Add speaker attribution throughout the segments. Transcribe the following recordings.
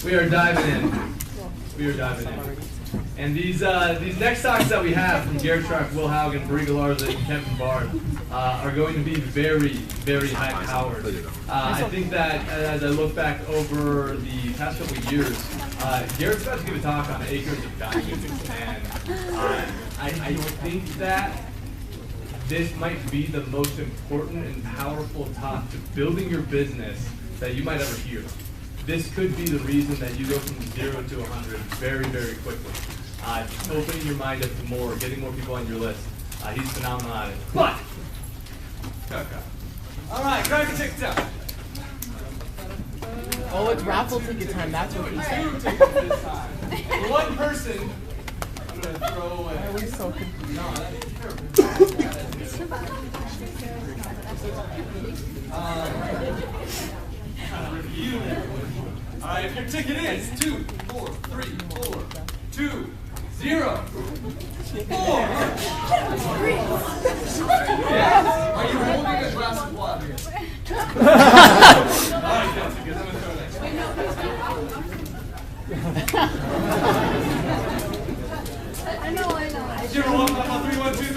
Speaker 1: We are diving in. We are diving in. And these next talks that we have from Garrett Schrock, Will Haugen, Brie Galarza, and Kevin Bard are going to be very, very high-powered. I think that as I look back over the past couple of years, Garrett's about to give a talk on acres of diamonds, and I think that this might be the most important and powerful talk to building your business that you might ever hear. This could be the reason that you go from 0 to 100 very, very quickly. Opening your mind up to more, getting more people on your list. He's phenomenal at it. But, all right, grab your ticket down.
Speaker 2: Oh, it's raffle ticket time. That's what he said.
Speaker 1: 2 tickets this time. One person, I'm going to throw away.
Speaker 2: Why are we so confused?
Speaker 1: No, that is terrible. Review that. All right, if your ticket is 2, 4, 3, 4, 2, 0, 4. Yes. Are you holding a glass of water? All right, that's good. I'm going to throw that.
Speaker 3: I know.
Speaker 1: 0, 1, 3, 1, 2, 3.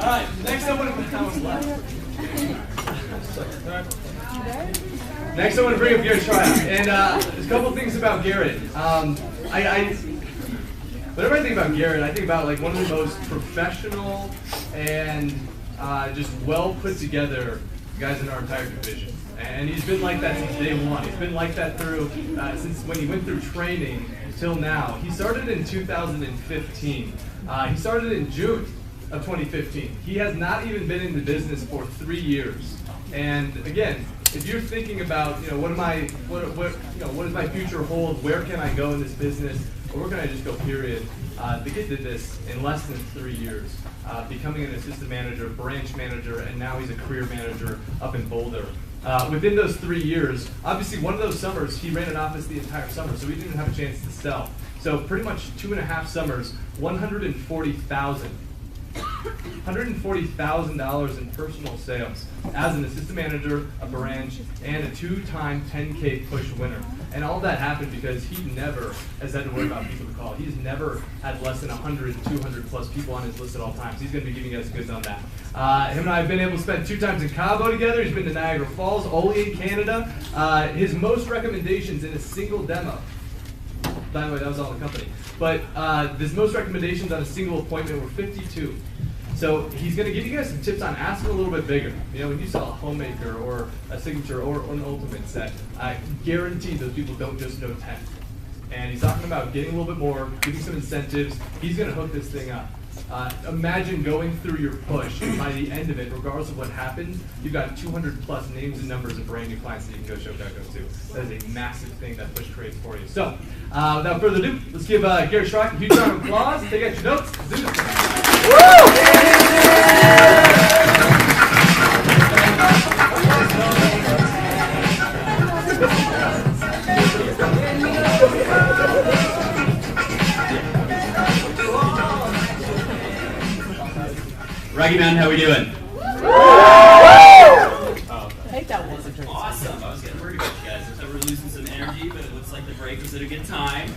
Speaker 1: All right, next I want to bring up Garrett Schrock. And there's a couple of things about Garrett. Whenever I think about Garrett, I think about like one of the most professional and just well put together guys in our entire division. And he's been like that since day one. He's been like that through since when he went through training till now. He started in 2015. He started in June of 2015. He has not even been in the business for 3 years. And again, if you're thinking about, what does my future hold? Where can I go in this business? Or where can I just go, period? The kid did this in less than 3 years, becoming an assistant manager, branch manager, and now he's a career manager up in Boulder. Within those 3 years, obviously one of those summers, he ran an office the entire summer, so he didn't have a chance to sell. So pretty much 2.5 summers, $140,000 in personal sales as an assistant manager, a branch, and a 2-time 10K push winner. And all that happened because he never has had to worry about people to call. He's never had less than 100, 200 plus people on his list at all times. He's going to be giving us goods on that. Him and I have been able to spend 2 times in Cabo together. He's been to Niagara Falls, Olean, Canada. His most recommendations in a single demo. By the way, that was all the company. But his most recommendations on a single appointment were 52. So he's going to give you guys some tips on asking a little bit bigger. When you sell a homemaker or a signature or an ultimate set, I guarantee those people don't just know 10. And he's talking about getting a little bit more, giving some incentives. He's going to hook this thing up. Imagine going through your push, and by the end of it, regardless of what happens, you've got 200 plus names and numbers of brand new clients that you can go show back up to. That is a massive thing that push creates for you. So, without further ado, let's give Garrett Schrock a huge round of applause. Take out your notes. Let's do this.
Speaker 4: Rocky Mountain, how we doing?
Speaker 2: Take that one.
Speaker 4: Awesome. I was getting worried about you guys. I thought we were losing some energy, but it looks like the break was at a good time.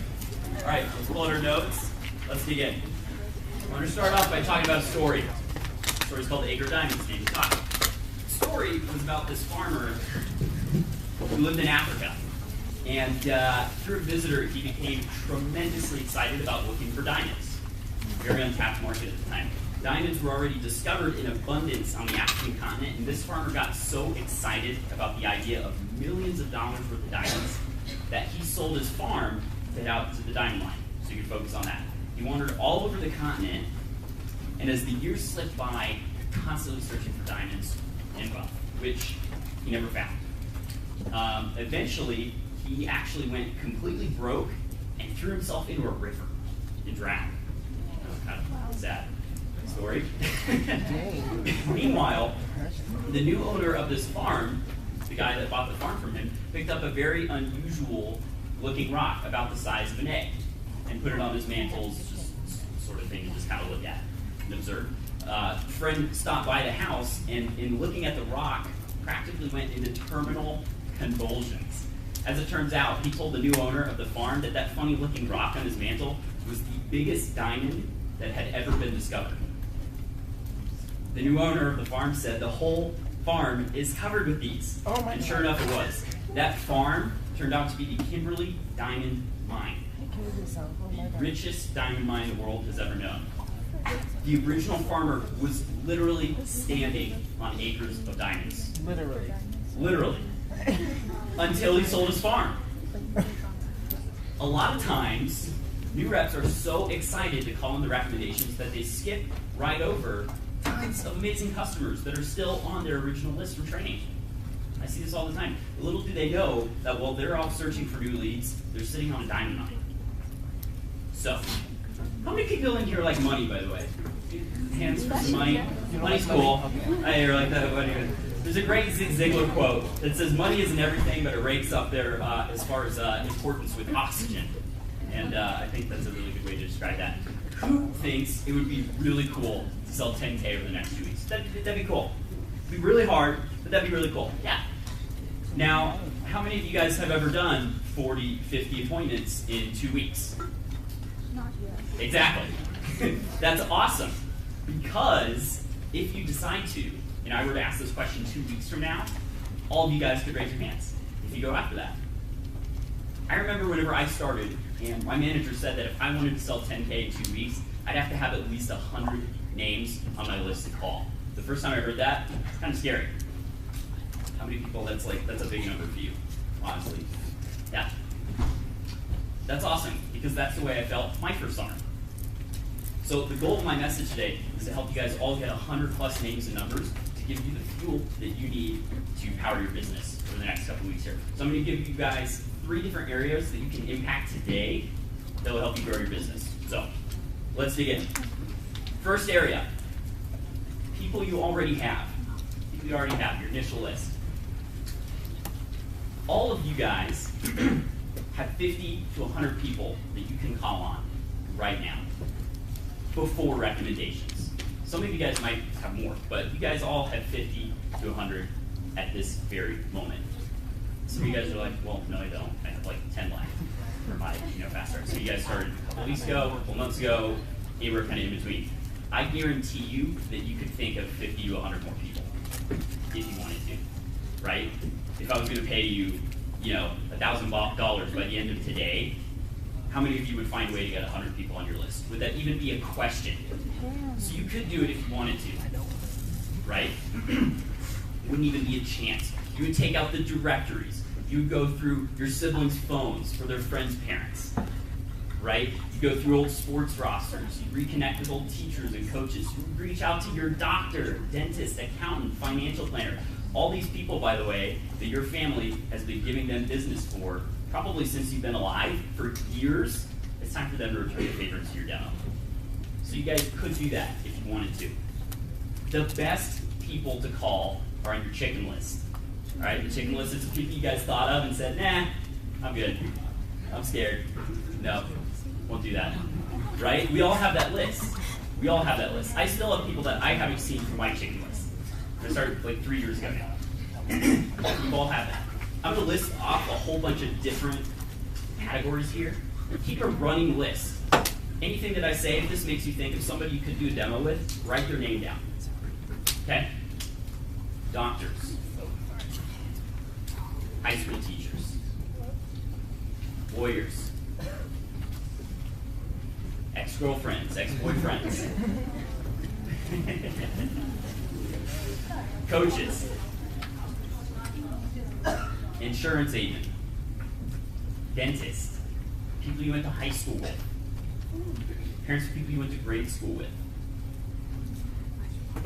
Speaker 4: All right, let's pull out our notes. Let's dig in. I want to start off by talking about a story. The story's called Acre Diamonds. Name of the talk. The story was about this farmer who lived in Africa. And through a visitor, he became tremendously excited about looking for diamonds. Very untapped market at the time. Diamonds were already discovered in abundance on the African continent, and this farmer got so excited about the idea of millions of dollars worth of diamonds that he sold his farm to head out to the diamond mine, so he could focus on that. He wandered all over the continent, and as the years slipped by, constantly searching for diamonds and wealth, which he never found. Eventually, he actually went completely broke and threw himself into a river and drowned. That was kind of sad story. Meanwhile, the new owner of this farm, the guy that bought the farm from him, picked up a very unusual looking rock about the size of an egg and put it on his mantles, just sort of thing to just kind of look at and observe. A friend stopped by the house, and in looking at the rock, practically went into terminal convulsions. As it turns out, he told the new owner of the farm that that funny-looking rock on his mantle was the biggest diamond that had ever been discovered. The new owner of the farm said the whole farm is covered with these.
Speaker 2: Oh my
Speaker 4: and sure
Speaker 2: God.
Speaker 4: enough, it was. That farm turned out to be the Kimberly Diamond Mine, the richest diamond mine the world has ever known. The original farmer was literally standing on acres of diamonds.
Speaker 2: Literally.
Speaker 4: Literally. Until he sold his farm. A lot of times, new reps are so excited to call in the recommendations that they skip right over tons of amazing customers that are still on their original list for training. I see this all the time. Little do they know that while they're off searching for new leads, they're sitting on a diamond mine. So, how many people in here like money, by the way? Hands for some money. Money's cool. I hear like that. There's a great Zig Ziglar quote that says, "Money isn't everything, but it ranks up there as far as importance with oxygen." And I think that's a really good way to describe that. Who thinks it would be really cool to sell 10K over the next 2 weeks? That'd be cool. It'd be really hard, but that'd be really cool. Yeah. Now, how many of you guys have ever done 40, 50 appointments in 2 weeks?
Speaker 3: Not yet.
Speaker 4: Exactly. That's awesome. Because if you decide to, and I were to ask this question 2 weeks from now, all of you guys could raise your hands if you go after that. I remember whenever I started, and my manager said that if I wanted to sell 10K in 2 weeks, I'd have to have at least 100 names on my list to call. The first time I heard that, it's kind of scary. How many people, that's a big number for you, honestly. Yeah. That's awesome, because that's the way I felt my first summer. So the goal of my message today is to help you guys all get 100 plus names and numbers to give you the fuel that you need to power your business for the next couple weeks here. So I'm going to give you guys 3 different areas that you can impact today that will help you grow your business. So let's dig in. First area, people you already have. People you already have, your initial list. All of you guys have 50 to 100 people that you can call on right now before recommendations. Some of you guys might have more, but you guys all have 50 to 100 at this very moment. Some of you guys are like, well, no, I don't. I have like 10 left for my fast start. So you guys started a couple weeks ago, a couple months ago, and we're kind of in between. I guarantee you that you could think of 50 to 100 more people if you wanted to, right? If I was going to pay you, $1,000 by the end of today, how many of you would find a way to get 100 people on your list? Would that even be a question? So you could do it if you wanted to, right? It wouldn't even be a chance. You would take out the directories. You would go through your siblings' phones for their friends' parents, right? You go through old sports rosters. You reconnect with old teachers and coaches. You reach out to your doctor, dentist, accountant, financial planner. All these people, by the way, that your family has been giving them business for, probably since you've been alive for years, it's time for them to return the favor to your demo. So you guys could do that if you wanted to. The best people to call are on your chicken list. All right, the chicken list is the people you guys thought of and said, nah, I'm good. I'm scared. No, won't do that. Right? We all have that list. We all have that list. I still have people that I haven't seen from my chicken list. I started like 3 years ago now. We all have that. I'm going to list off a whole bunch of different categories here. Keep a running list. Anything that I say, if this makes you think of somebody you could do a demo with, write their name down. Okay? Doctors. High school teachers. Lawyers. Ex-girlfriends, ex-boyfriends. Coaches. Insurance agent. Dentist. People you went to high school with. Parents of people you went to grade school with.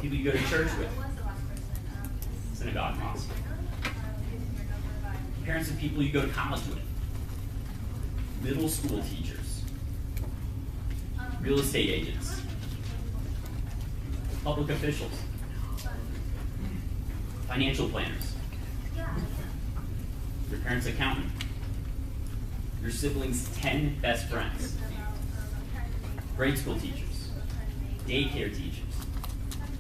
Speaker 4: People you go to church with. Synagogue mosque. Parents of people you go to college with. Middle school teachers. Real estate agents. Public officials. Financial planners. Your parents' accountant. Your siblings' 10 best friends. Grade school teachers. Daycare teachers.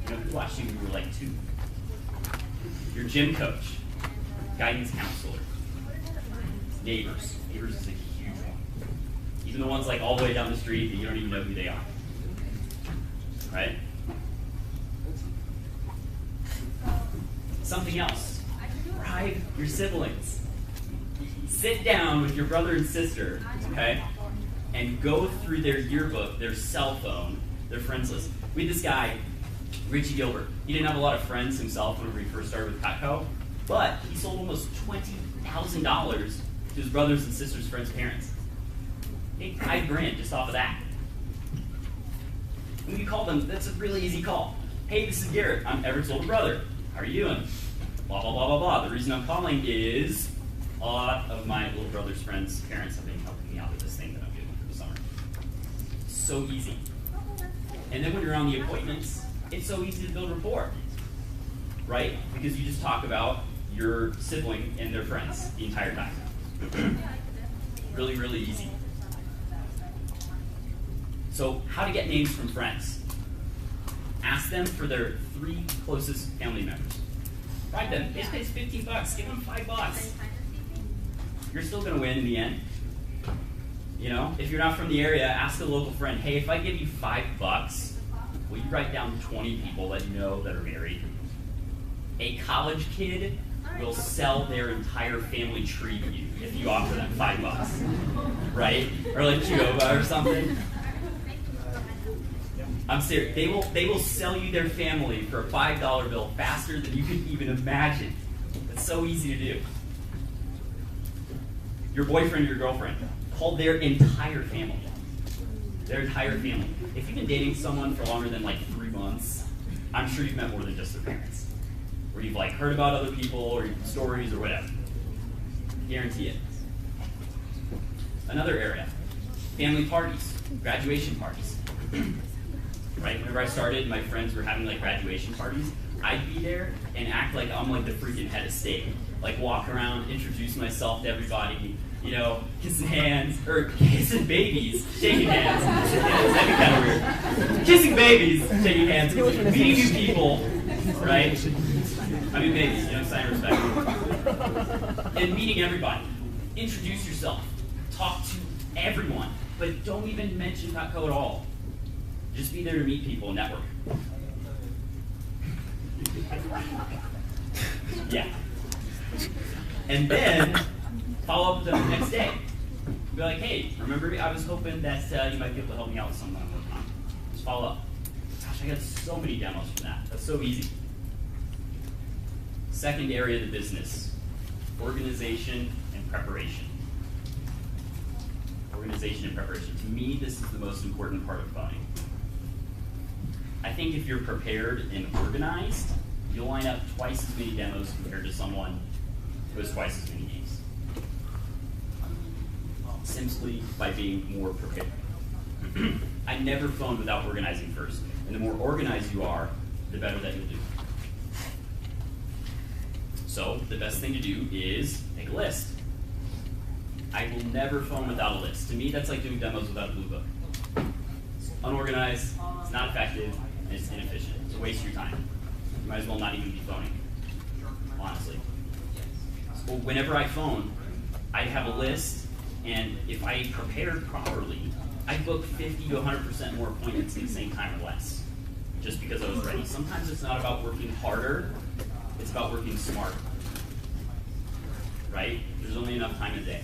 Speaker 4: Who watched you when you were like 2? your gym coach, guidance counselor, neighbors. Neighbors is a huge one. Even the ones like all the way down the street that you don't even know who they are. Right? Something else. Bribe your siblings. Sit down with your brother and sister, okay, and go through their yearbook, their cell phone, their friends list. We had this guy, Richie Gilbert. He didn't have a lot of friends himself whenever he first started with Cutco, but he sold almost $20,000 to his brothers and sisters' friends' parents. Hey, $5,000 just off of that. When you call them, that's a really easy call. Hey, this is Garrett. I'm Everett's older brother. How are you doing? Blah, blah, blah, blah, blah. The reason I'm calling is a lot of my little brother's friends' parents have been helping me out with this thing that I'm doing for the summer. So easy. And then when you're on the appointments, it's so easy to build rapport, right? Because you just talk about your sibling and their friends the entire time. Really, really easy. So how to get names from friends. Ask them for their 3 closest family members. Bribe them. It pays $15. Give them $5. You're still going to win in the end. You know, if you're not from the area, ask a local friend, hey, if I give you $5, will you write down 20 people that you know that are married? A college kid will sell their entire family tree to you if you offer them $5, right? Or like Chiyoba or something. I'm serious. They will sell you their family for a $5 bill faster than you could even imagine. It's so easy to do. Your boyfriend or your girlfriend, call their entire family. Their entire family. If you've been dating someone for longer than like 3 months, I'm sure you've met more than just their parents. Or you've like heard about other people or stories or whatever. Guarantee it. Another area, family parties, graduation parties. Right? Whenever I started, my friends were having like graduation parties. I'd be there and act like I'm like the freaking head of state. Like walk around, introduce myself to everybody, you know, kissing hands, or kissing babies, shaking hands. That'd be kind of weird. Kissing babies, shaking hands, meeting new people, right? I mean babies, you know, sign of respect. And meeting everybody. Introduce yourself. Talk to everyone. But don't even mention Cutco at all. Just be there to meet people and network. Yeah. And then follow up with them the next day. Be like, hey, remember I was hoping that you might be able to help me out with something I'm working on. Just follow up. Gosh, I got so many demos from that. That's so easy. Second area of the business, organization and preparation. Organization and preparation. To me, this is the most important part of phoning. I think if you're prepared and organized, you'll line up twice as many demos compared to someone who has twice as many names. Simply by being more prepared. I never phone without organizing first. And the more organized you are, the better that you'll do. So the best thing to do is make a list. I will never phone without a list. To me, that's like doing demos without a blue book. It's unorganized, it's not effective, and it's inefficient. It's a waste of your time. You might as well not even be phoning, honestly. So whenever I phone, I have a list, and if I prepared properly, I book 50 to 100% more appointments in the same time or less, just because I was ready. Sometimes it's not about working harder, it's about working smarter, right? There's only enough time a day.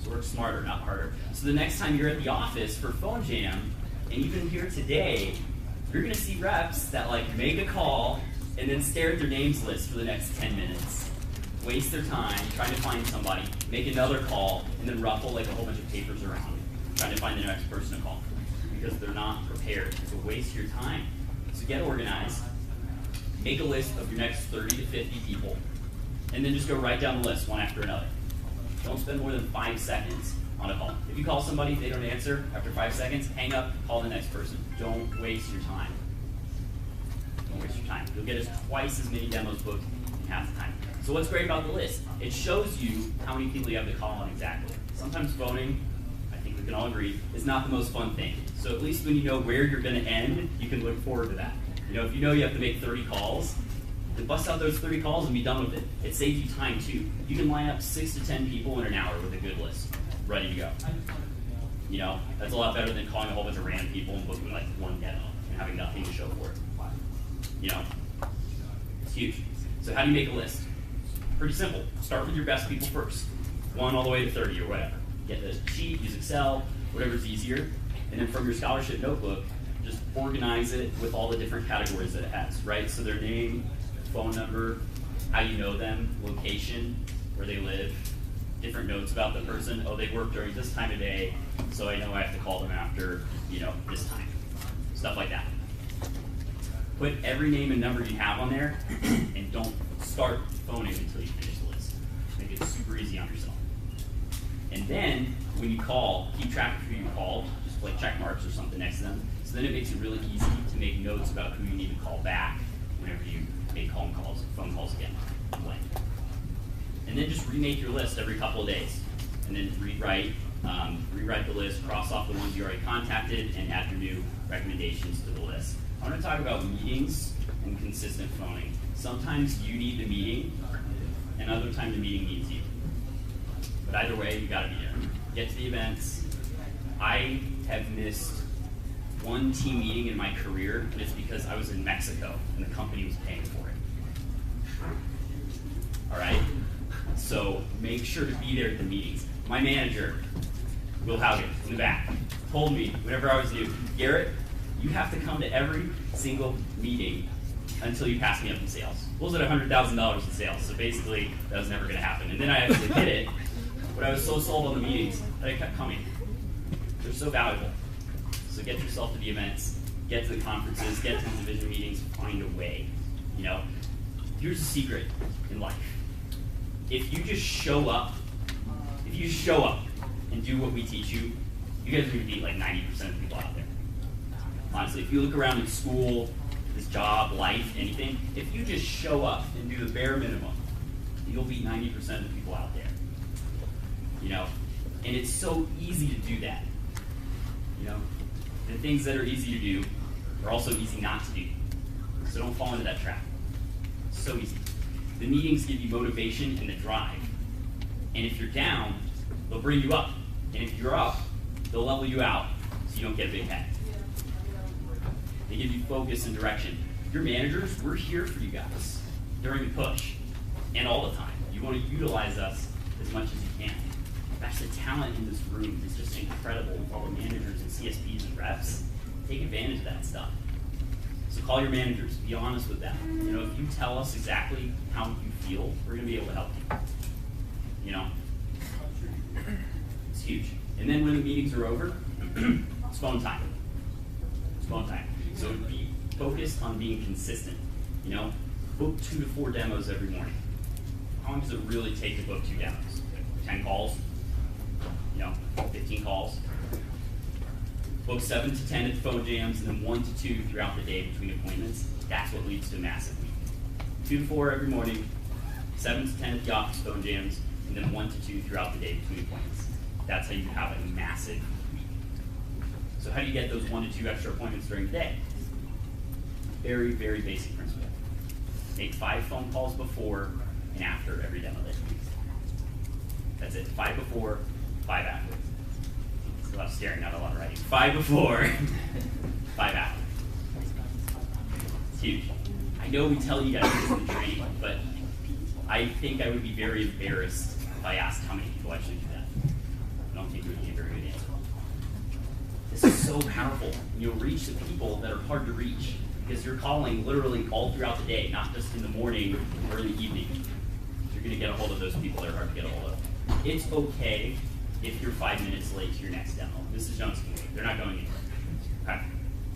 Speaker 4: So work smarter, not harder. So the next time you're at the office for Phone Jam, and even here today, you're gonna see reps that like make a call and then stare at their names list for the next 10 minutes. Waste their time trying to find somebody, make another call, and then ruffle like a whole bunch of papers around, trying to find the next person to call. Because they're not prepared. It's a waste of your time. So get organized, make a list of your next 30 to 50 people, and then just go right down the list one after another. Don't spend more than 5 seconds on a call. If you call somebody, if they don't answer after 5 seconds, hang up, call the next person. Don't waste your time. Don't waste your time. You'll get us twice as many demos booked in half the time. So what's great about the list? It shows you how many people you have to call on exactly. Sometimes phoning, I think we can all agree, is not the most fun thing. So at least when you know where you're going to end, you can look forward to that. You know, if you know you have to make 30 calls, Then bust out those 30 calls and be done with it. It saves you time too. You can line up 6 to 10 people in an hour with a good list, ready to go. You know, that's a lot better than calling a whole bunch of random people and booking like one demo and having nothing to show for it. You know, it's huge. So how do you make a list? Pretty simple. Start with your best people first. 1 all the way to 30 or whatever. Get the sheet, use Excel, whatever's easier. And then from your scholarship notebook, just organize it with all the different categories that it has, right? So their name, phone number, how you know them, location, where they live, different notes about the person. Oh, they work during this time of day, so I know I have to call them after, you know, this time. Stuff like that. Put every name and number you have on there, and don't start phoning until you finish the list. Make it super easy on yourself. And then, when you call, keep track of who you called, just like check marks or something next to them. So then it makes it really easy to make notes about who you need to call back whenever you make phone calls again. And then just remake your list every couple of days. And then rewrite the list, cross off the ones you already contacted, and add your new recommendations to the list. I want to talk about meetings and consistent phoning. Sometimes you need the meeting, and other times the meeting needs you. But either way, you gotta be there. Get to the events. I have missed one team meeting in my career, and it's because I was in Mexico and the company was paying for it. All right? So make sure to be there at the meetings. My manager, Will Haugen, in the back, told me whenever I was new, Garrett, you have to come to every single meeting until you pass me up in sales. Will's at $100,000 in sales, so basically that was never going to happen. And then I actually did it, but I was so sold on the meetings that I kept coming. They're so valuable. So get yourself to the events, get to the conferences, get to the division meetings, find a way. You know, here's the secret in life. If you just show up, and do what we teach you, you guys are going to beat like 90% of the people out there. Honestly, if you look around in school, this job, life, anything, if you just show up and do the bare minimum, you'll beat 90% of the people out there. You know, and it's so easy to do that. You know, the things that are easy to do are also easy not to do. So don't fall into that trap. It's so easy. The meetings give you motivation and a drive. And if you're down, they'll bring you up. And if you're up, they'll level you out so you don't get a big head. They give you focus and direction. Your managers, we're here for you guys during the push and all the time. You want to utilize us as much as you can. Gosh, the talent in this room is just incredible with all the managers and CSPs and reps. Take advantage of that stuff. So call your managers. Be honest with them. You know, if you tell us exactly how you feel, we're going to be able to help you. You know? It's huge. And then when the meetings are over, it's phone time. It's phone time. So be focused on being consistent. You know? Book 2 to 4 demos every morning. How long does it really take to book 2 demos? 10 calls? You know, 15 calls? Book 7 to 10 at the phone jams, and then 1 to 2 throughout the day between appointments. That's what leads to a massive week. 2 to 4 every morning, 7 to 10 at the office phone jams, and then 1 to 2 throughout the day between appointments. That's how you have a massive week. So how do you get those 1 to 2 extra appointments during the day? Very, very basic principle. Make 5 phone calls before and after every demo that you use. That's it. 5 before, 5 after. It's a lot of staring, not a lot of writing. 5 before, 5 after. It's huge. I know we tell you guys this in the training, but I think I would be very embarrassed if I asked how many people actually do that. I don't think it would be a very good answer. This is so powerful. You'll reach the people that are hard to reach because you're calling literally all throughout the day, not just in the morning or in the evening. You're going to get a hold of those people that are hard to get a hold of. It's okay if you're 5 minutes late to your next demo. This is Jones Community. They're not going anywhere. Okay?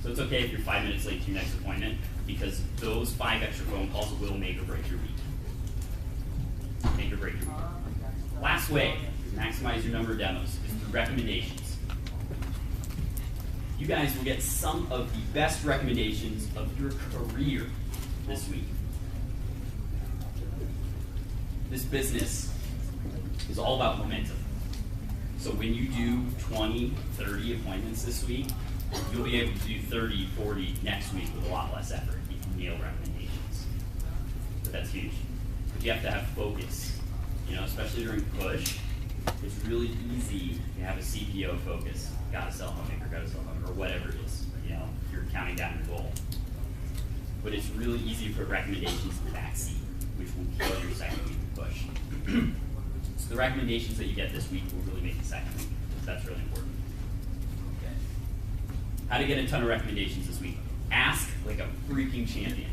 Speaker 4: So it's okay if you're 5 minutes late to your next appointment because those 5 extra phone calls will make or break your week. Make or break your week. Last way to maximize your number of demos is through recommendations. You guys will get some of the best recommendations of your career this week. This business is all about momentum. So when you do 20, 30 appointments this week, you'll be able to do 30, 40 next week with a lot less effort. You can nail recommendations. that's huge. But you have to have focus, especially during push. It's really easy to have a CPO focus. Gotta sell homemaker, gotta sell homemaker, or whatever it is. You're counting down your goal. But it's really easy to put recommendations in the back seat, which will kill your second week of push. So the recommendations that you get this week will really make the second week. That's really important. Okay. How to get a ton of recommendations this week? Ask like a freaking champion.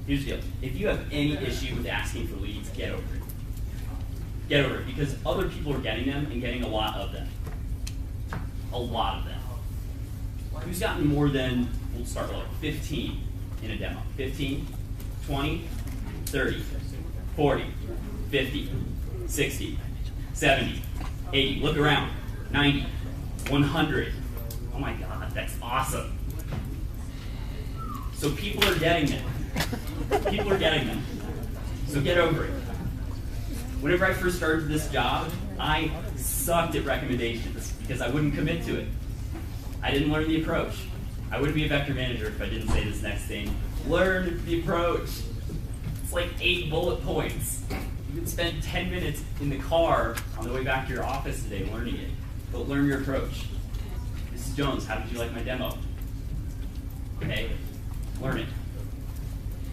Speaker 4: Here's the deal. If you have any issue with asking for leads, get over it. Get over it, because other people are getting them and getting a lot of them. A lot of them. Who's gotten more than, we'll start with like 15 in a demo? 15, 20, 30, 40, 50, 60, 70, 80, look around, 90, 100. Oh my God, that's awesome. So people are getting them. People are getting them. So get over it. Whenever I first started this job, I sucked at recommendations because I wouldn't commit to it. I didn't learn the approach. I wouldn't be a vector manager if I didn't say this next thing. Learn the approach. It's like 8 bullet points. You can spend 10 minutes in the car on the way back to your office today learning it. But learn your approach. Mrs. Jones, how did you like my demo? Okay, learn it.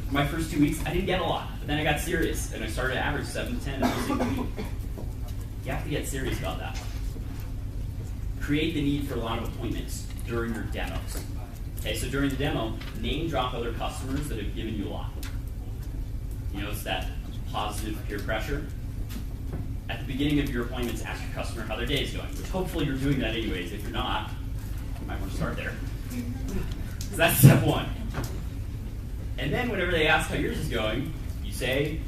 Speaker 4: For my first 2 weeks, I didn't get a lot. But then I got serious, and I started to average 7 to 10 every single week. You have to get serious about that. Create the need for a lot of appointments during your demos. Okay, so during the demo, name drop other customers that have given you a lot. It's that positive peer pressure. At the beginning of your appointments, ask your customer how their day is going, which hopefully you're doing that anyways. If you're not, you might want to start there. So that's step 1. And then whenever they ask how yours is going, you say,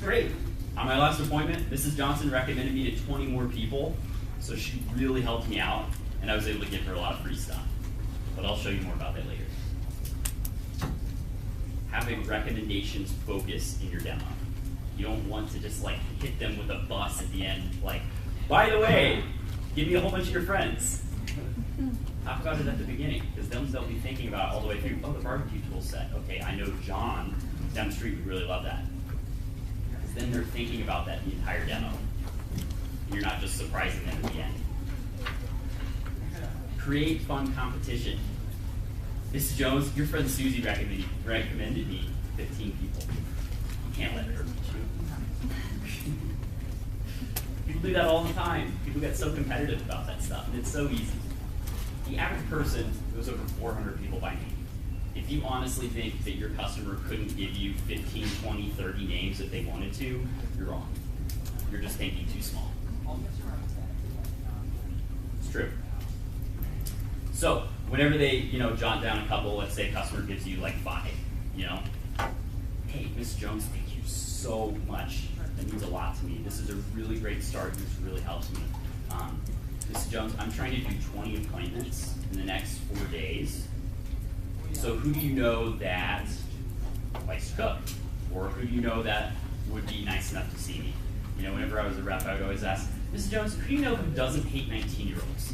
Speaker 4: great. On my last appointment, Mrs. Johnson recommended me to 20 more people, so she really helped me out, and I was able to give her a lot of free stuff. But I'll show you more about that later. Having recommendations focus in your demo. You don't want to just hit them with a bus at the end, by the way, give me a whole bunch of your friends. Talk about it at the beginning, because then they'll be thinking about it all the way through. Oh, the barbecue tool set. Okay, I know John down the street would really love that. Because then they're thinking about that the entire demo. You're not just surprising them at the end. Create fun competition. Mrs. Jones, your friend Susie recommended me 15 people. You can't let her beat you. People do that all the time. People get so competitive about that stuff, and it's so easy. The average person goes over 400 people by name. If you honestly think that your customer couldn't give you 15, 20, 30 names if they wanted to, you're wrong. You're just thinking too small. It's true. So whenever they, jot down a couple, let's say a customer gives you 5, hey, Miss Jones, thank you so much. That means a lot to me. This is a really great start. This really helps me. Miss Jones, I'm trying to do 20 appointments in the next 4 days. So who do you know that likes to cook? Or who do you know that would be nice enough to see me? Whenever I was a rep, I would always ask, Mrs. Jones, who do you know who doesn't hate 19-year-olds?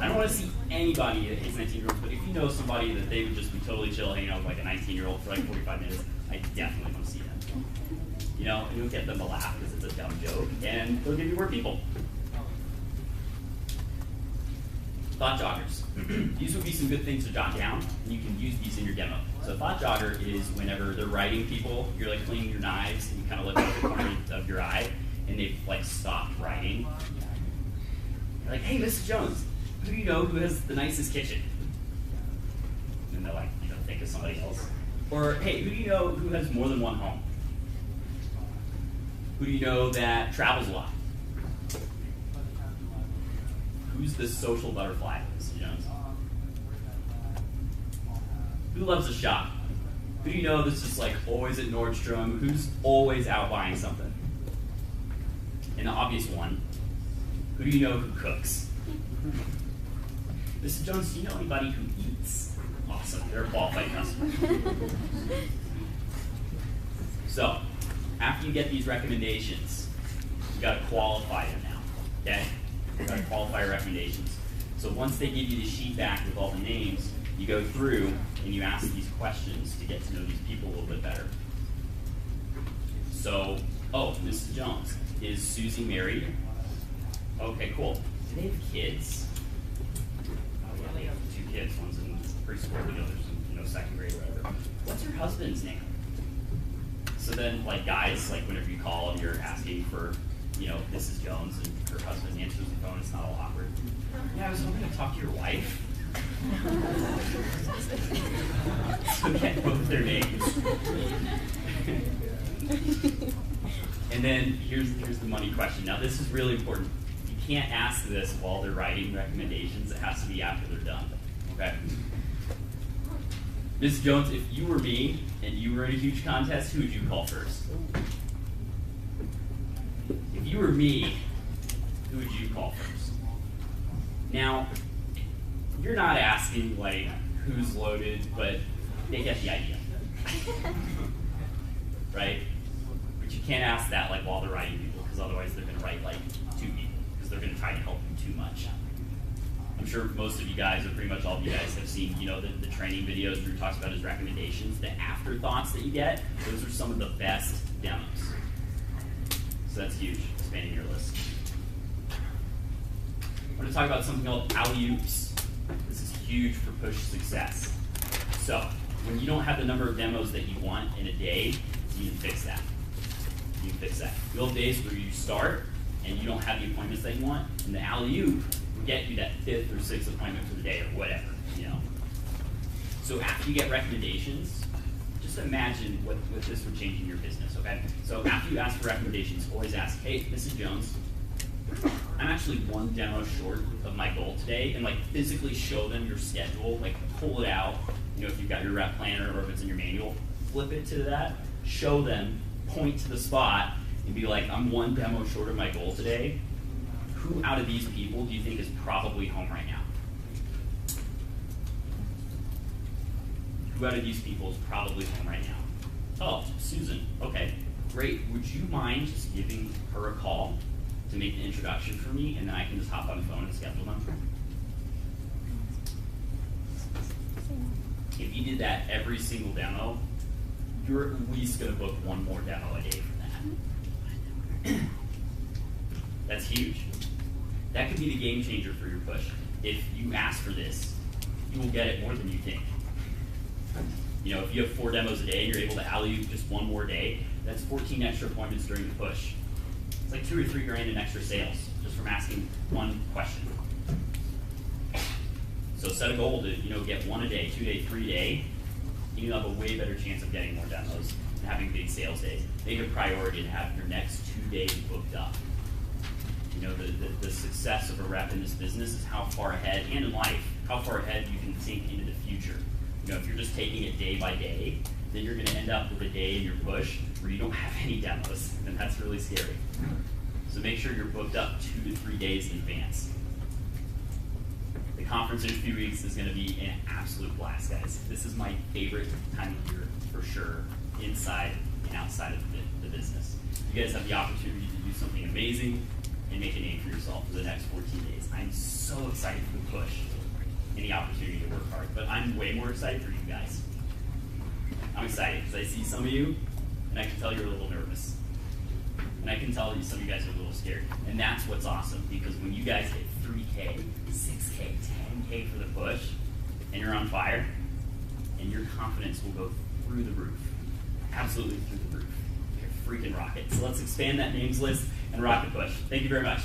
Speaker 4: I don't want to see anybody that hates 19-year-olds, but if you know somebody that they would just be totally chill hanging out with a 19-year-old for 45 minutes, I definitely want to see them. And you'll get them to laugh because it's a dumb joke, and they'll give you more people. Thought joggers. These would be some good things to jot down, and you can use these in your demo. So a thought jogger is whenever they're writing people, you're cleaning your knives, and you kind of look at the corner of your eye, and they've stopped writing. You're like, hey, Mrs. Jones, who do you know who has the nicest kitchen? And they're like, think of somebody else. Or, hey, who do you know who has more than one home? Who do you know that travels a lot? Who's the social butterfly, Mrs. Jones? Who loves to shop? Who do you know that's just always at Nordstrom? Who's always out buying something? And the obvious one, who do you know who cooks? Mrs. Jones, do you know anybody who eats? Awesome, they're a qualified customer. So, after you get these recommendations, you gotta qualify them now, okay? You gotta qualify your recommendations. So once they give you the sheet back with all the names, you go through and you ask these questions to get to know these people a little bit better. So, oh, Mrs. Jones, is Susie married? Okay, cool. Do they have kids? Oh yeah, they have 2 kids. One's in preschool, the other's in second grade or whatever. What's her husband's name? So then, like guys, like whenever you call and you're asking for, Mrs. Jones and her husband answers the phone, it's not all awkward. Yeah, I was hoping to talk to your wife. So get both their names. And then here's the money question. Now this is really important. You can't ask this while they're writing recommendations. It has to be after they're done. Okay? Ms. Jones, if you were me and you were in a huge contest, who would you call first? If you were me, who would you call first? Now, you're not asking like who's loaded, but they get the idea. Right? But you can't ask that like while they're writing people, because otherwise they're going to write like 2 people, because they're going to try to help you too much. I'm sure most of you guys, or pretty much all of you guys, have seen, the training videos Drew talks about his recommendations. The afterthoughts that you get, those are some of the best demos. So that's huge, expanding your list. I'm going to talk about something called alley-oops. This is huge for push success. So, when you don't have the number of demos that you want in a day, you can fix that. You can fix that. You'll have days where you start and you don't have the appointments that you want, and the alley-oop will get you that 5th or 6th appointment for the day or whatever, So after you get recommendations, just imagine what this would change in your business, okay? So after you ask for recommendations, always ask, hey, Mrs. Jones, I'm actually 1 demo short of my goal today, and like physically show them your schedule, like pull it out, if you've got your rep planner or if it's in your manual, flip it to that, show them, point to the spot, and be like, I'm 1 demo short of my goal today. Who out of these people do you think is probably home right now? Who out of these people is probably home right now? Oh, Susan. Okay, great. Would you mind just giving her a call to make an introduction for me, and then I can just hop on the phone and schedule them? If you did that every single demo, you're at least going to book 1 more demo a day for that. That's huge. That could be the game changer for your push. If you ask for this, you will get it more than you think. If you have 4 demos a day and you're able to alley-oop just 1 more day, that's 14 extra appointments during the push. It's like $2 or $3 grand in extra sales just from asking 1 question. So set a goal to get 1 a day, 2 day, 3 day, and you'll have a way better chance of getting more demos and having big sales days. Make it a priority to have your next 2 days booked up. The success of a rep in this business is how far ahead, and in life, how far ahead you can think into the future. If you're just taking it day by day, then you're going to end up with a day in your push where you don't have any demos, and that's really scary. So make sure you're booked up 2 to 3 days in advance. The conference in a few weeks is going to be an absolute blast, guys. This is my favorite time of year for sure, inside and outside of the business. You guys have the opportunity to do something amazing and make a name for yourself for the next 14 days. I'm so excited for the push and the opportunity to work hard, but I'm way more excited for you guys. I'm excited because I see some of you, and I can tell you're a little nervous. And I can tell you some of you guys are a little scared. And that's what's awesome, because when you guys hit 3K, 6K, 10K for the push, and you're on fire, and your confidence will go through the roof. Absolutely through the roof. You're a freaking rocket. So let's expand that names list and rock the push. Thank you very much.